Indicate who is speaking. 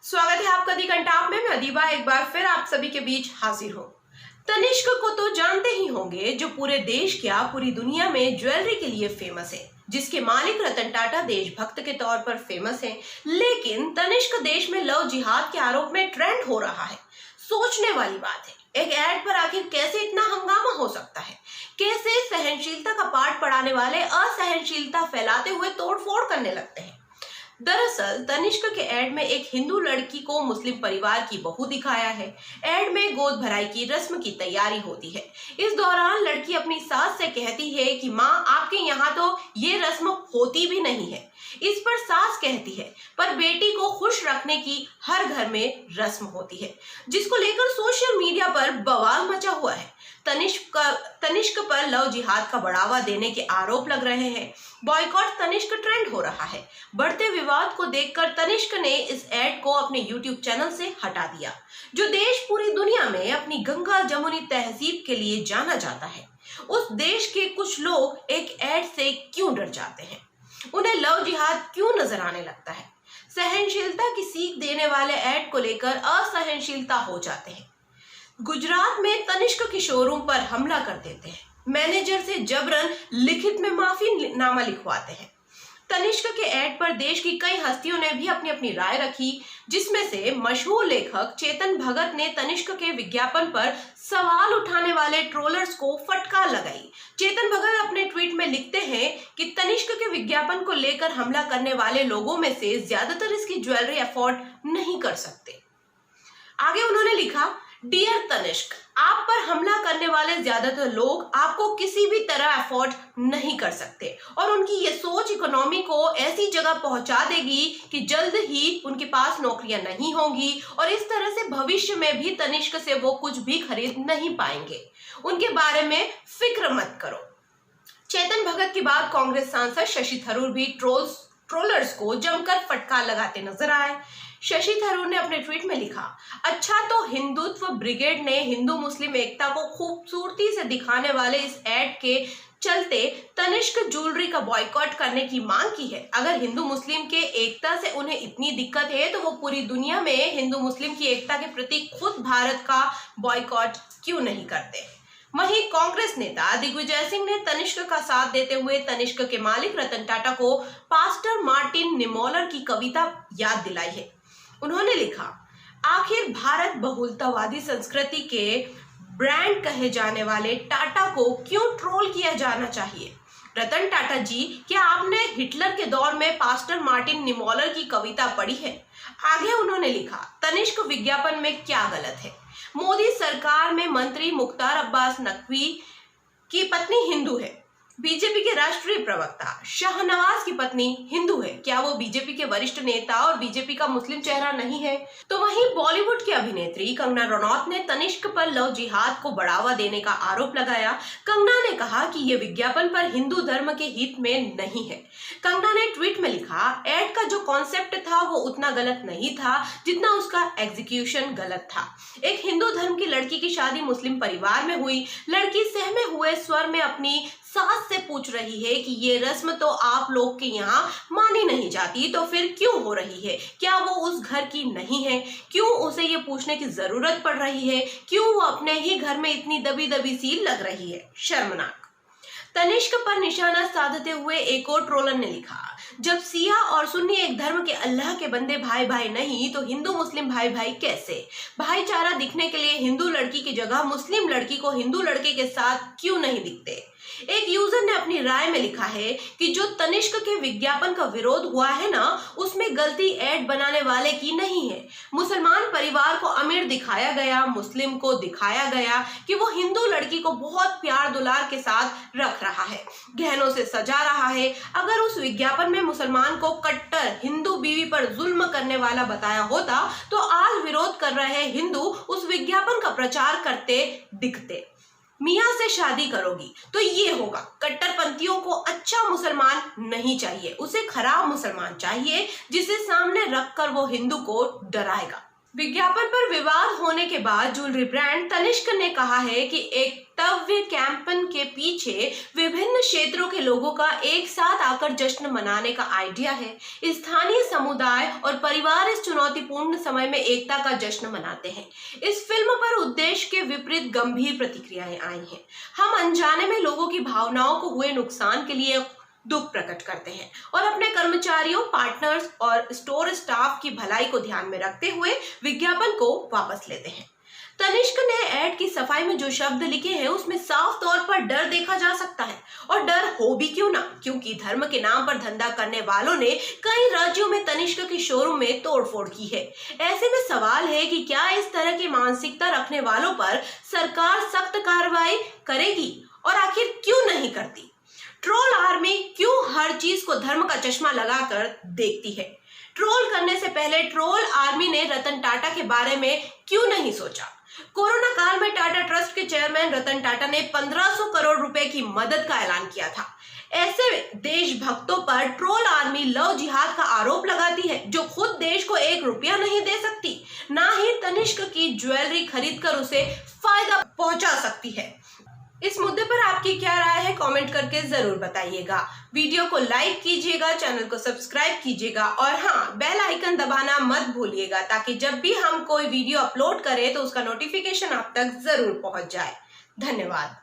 Speaker 1: स्वागत है आपका दी कंटाप में। मैं अदीबा एक बार फिर आप सभी के बीच हाजिर हूँ। तनिष्क को तो जानते ही होंगे, जो पूरे देश क्या पूरी दुनिया में ज्वेलरी के लिए फेमस है, जिसके मालिक रतन टाटा देशभक्त के तौर पर फेमस हैं। लेकिन तनिष्क देश में लव जिहाद के आरोप में ट्रेंड हो रहा है। सोचने वाली बात है, एक ऐड पर आखिर कैसे इतना हंगामा हो सकता है? कैसे सहनशीलता का पाठ पढ़ाने वाले असहनशीलता फैलाते हुए तोड़फोड़ करने लगते हैं? दरअसल तनिष्क के ऐड में एक हिंदू लड़की को मुस्लिम परिवार की बहू दिखाया है। ऐड में गोद भराई की रस्म की तैयारी होती है। इस दौरान लड़की अपनी सास से कहती है कि माँ, आपके यहाँ तो ये रस्म होती भी नहीं है। इस पर सास कहती है, पर बेटी को खुश रखने की हर घर में रस्म होती है, जिसको लेकर सोशल मीडिया पर बवाल मचा हुआ है। तनिष्क पर लव जिहाद का बढ़ावा देने के आरोप लग रहे हैं। बॉयकॉट तनिष्क ट्रेंड हो रहा है। बढ़ते विवाद को देखकर तनिष्क ने इस ऐड को अपने YouTube चैनल से हटा दिया, जो देश पूरी दुनिया में अपनी गंगा जमुनी तहजीब के लिए जाना जाता है। उस देश के कुछ लोग एक ऐड से क्यों डर जाते हैं? उन्हें लव जिहाद क्यों नजर आने लगता है? सहनशीलता की सीख देने वाले ऐड को लेकर असहनशीलता हो जाते हैं। गुजरात में तनिष्क के शोरूम पर हमला कर देते हैं। मैनेजर से जबरन लिखित में माफीनामा लिखवाते हैं। तनिष्क के ऐड पर देश की कई हस्तियों ने भी अपनी अपनी राय रखी, जिसमें से मशहूर लेखक चेतन भगत ने तनिष्क के विज्ञापन पर सवाल उठाने वाले ट्रोलर्स को फटकार लगाई। चेतन भगत अपने ट्वीट में लिखते हैं कि तनिष्क के विज्ञापन को लेकर हमला करने वाले लोगों में से ज्यादातर इसकी ज्वेलरी अफोर्ड नहीं कर सकते। आगे उन्होंने लिखा, डियर तनिष्क, आप पर हमला करने वाले ज्यादातर लोग आपको किसी भी तरह अफोर्ड नहीं कर सकते और उनकी ये सोच इकोनॉमी को ऐसी जगह पहुंचा देगी कि जल्द ही उनके पास नौकरियां नहीं होंगी और इस तरह से भविष्य में भी तनिष्क से वो कुछ भी खरीद नहीं पाएंगे। उनके बारे में फिक्र मत करो। चेतन भगत के बाद कांग्रेस सांसद शशि थरूर भी ट्रोलर्स को जमकर फटकार लगाते नजर आए। शशि थरूर ने अपने ट्वीट में लिखा, अच्छा तो हिंदुत्व ब्रिगेड ने हिंदू मुस्लिम एकता को खूबसूरती से दिखाने वाले इस ऐड के चलते तनिष्क ज्वेलरी का बॉयकॉट करने की मांग की है। अगर हिंदू मुस्लिम के एकता से उन्हें इतनी दिक्कत है तो वो पूरी दुनिया में हिंदू मुस्लिम की एकता के प्रति खुद भारत का बॉयकॉट क्यों नहीं करते? वहीं कांग्रेस नेता दिग्विजय सिंह ने तनिष्क का साथ देते हुए तनिष्क के मालिक रतन टाटा को पास्टर मार्टिन निमोलर की कविता याद दिलाई है। उन्होंने लिखा, आखिर भारत बहुलतावादी संस्कृति के ब्रांड कहे जाने वाले टाटा को क्यों ट्रोल किया जाना चाहिए? रतन टाटा जी, क्या आपने हिटलर के दौर में पास्टर मार्टिन निमोलर की कविता पढ़ी है? आगे उन्होंने लिखा, तनिष्क विज्ञापन में क्या गलत है? मोदी सरकार में मंत्री मुख्तार अब्बास नकवी की पत्नी हिंदू है। बीजेपी के राष्ट्रीय प्रवक्ता शाहनवाज की पत्नी हिंदू है। क्या वो बीजेपी के वरिष्ठ नेता और बीजेपी का मुस्लिम चेहरा नहीं है? तो वहीं बॉलीवुड की अभिनेत्री कंगना रनौत ने तनिष्क पर लव जिहाद को बढ़ावा देने का आरोप लगाया। कंगना ने कहा कि ये विज्ञापन पर हिंदू धर्म के हित में नहीं है। कंगना ने ट्वीट में लिखा, ऐड का जो कॉन्सेप्ट था वो उतना गलत नहीं था जितना उसका एग्जीक्यूशन गलत था। एक हिंदू धर्म की लड़की की शादी मुस्लिम परिवार में हुई। लड़की सहमे हुए स्वर में अपनी सास से पूछ रही है कि ये रस्म तो आप लोग के यहाँ मानी नहीं जाती, तो फिर क्यों हो रही है? क्या वो उस घर की नहीं है? क्यों उसे ये पूछने की जरूरत पड़ रही है? क्यों वो अपने ही घर में इतनी दबी दबी सी लग रही है? शर्मनाक। तनिष्क पर निशाना साधते हुए एक और ट्रोलर ने लिखा, जब सिया और सुन्नी एक धर्म के अल्लाह के बंदे भाई भाई नहीं तो हिंदू मुस्लिम भाई भाई कैसे? भाईचारा दिखने के लिए हिंदू लड़की की जगह मुस्लिम लड़की को हिंदू लड़के के साथ क्यों नहीं दिखते? एक यूजर ने अपनी राय में लिखा है कि जो तनिष्क के विज्ञापन का विरोध हुआ है ना, उसमें गलती ऐड बनाने वाले की नहीं है। मुसलमान परिवार को अमीर दिखाया गया, मुस्लिम को दिखाया गया कि वो हिंदू लड़की को बहुत प्यार दुलार के साथ रख रहा है, गहनों से सजा रहा है। अगर उस विज्ञापन में मुसलमान को कट्टर हिंदू बीवी पर जुल्म करने वाला बताया होता तो आज विरोध कर रहे हिंदू उस विज्ञापन का प्रचार करते दिखते। मियाँ से शादी करोगी तो ये होगा, कट्टरपंथियों को अच्छा मुसलमान नहीं चाहिए, उसे खराब मुसलमान चाहिए जिसे सामने रखकर वो हिंदू को डराएगा। विज्ञापन पर विवाद होने के बाद ज्वेलरी ब्रांड तनिष्क ने कहा है कि एकतव्य कैंपेन के पीछे विभिन्न क्षेत्रों के लोगों का एक साथ आकर जश्न मनाने का आइडिया है। स्थानीय समुदाय और परिवार इस चुनौतीपूर्ण समय में एकता का जश्न मनाते हैं। इस फिल्म पर उद्देश्य के विपरीत गंभीर प्रतिक्रियाएं आई हैं। हम अनजाने में लोगों की भावनाओं को हुए नुकसान के लिए दुख प्रकट करते हैं और अपने कर्मचारियों, पार्टनर्स और स्टोर स्टाफ की भलाई को ध्यान में रखते हुए विज्ञापन को वापस लेते हैं। तनिष्क ने ऐड की सफाई में जो शब्द लिखे हैं उसमें साफ तौर पर डर देखा जा सकता है, और डर हो भी क्यों ना, क्योंकि धर्म के नाम पर धंधा करने वालों ने कई राज्यों में तनिष्क के शोरूम में तोड़फोड़ की है। ऐसे में सवाल है कि क्या इस तरह की मानसिकता रखने वालों पर सरकार सख्त कार्रवाई करेगी, और आखिर क्यों नहीं करती। ट्रोल आर्मी क्यों हर चीज को धर्म का चश्मा लगाकर देखती है। ट्रोल करने से पहले ट्रोल आर्मी ने रतन टाटा के बारे में क्यों नहीं सोचा। कोरोना काल में टाटा ट्रस्ट के चेयरमैन रतन टाटा ने 1500 करोड़ रुपए की मदद का ऐलान किया था। ऐसे देशभक्तों पर ट्रोल आर्मी लव जिहाद का आरोप लगाती है, जो खुद देश को 1 रुपया नहीं दे सकती, ना ही तनिष्क की ज्वेलरी खरीदकर उसे फायदा पहुंचा सकती है। इस मुद्दे पर आपकी क्या राय है, कमेंट करके जरूर बताइएगा। वीडियो को लाइक कीजिएगा, चैनल को सब्सक्राइब कीजिएगा और हाँ, बेल आइकन दबाना मत भूलिएगा, ताकि जब भी हम कोई वीडियो अपलोड करें तो उसका नोटिफिकेशन आप तक जरूर पहुंच जाए। धन्यवाद।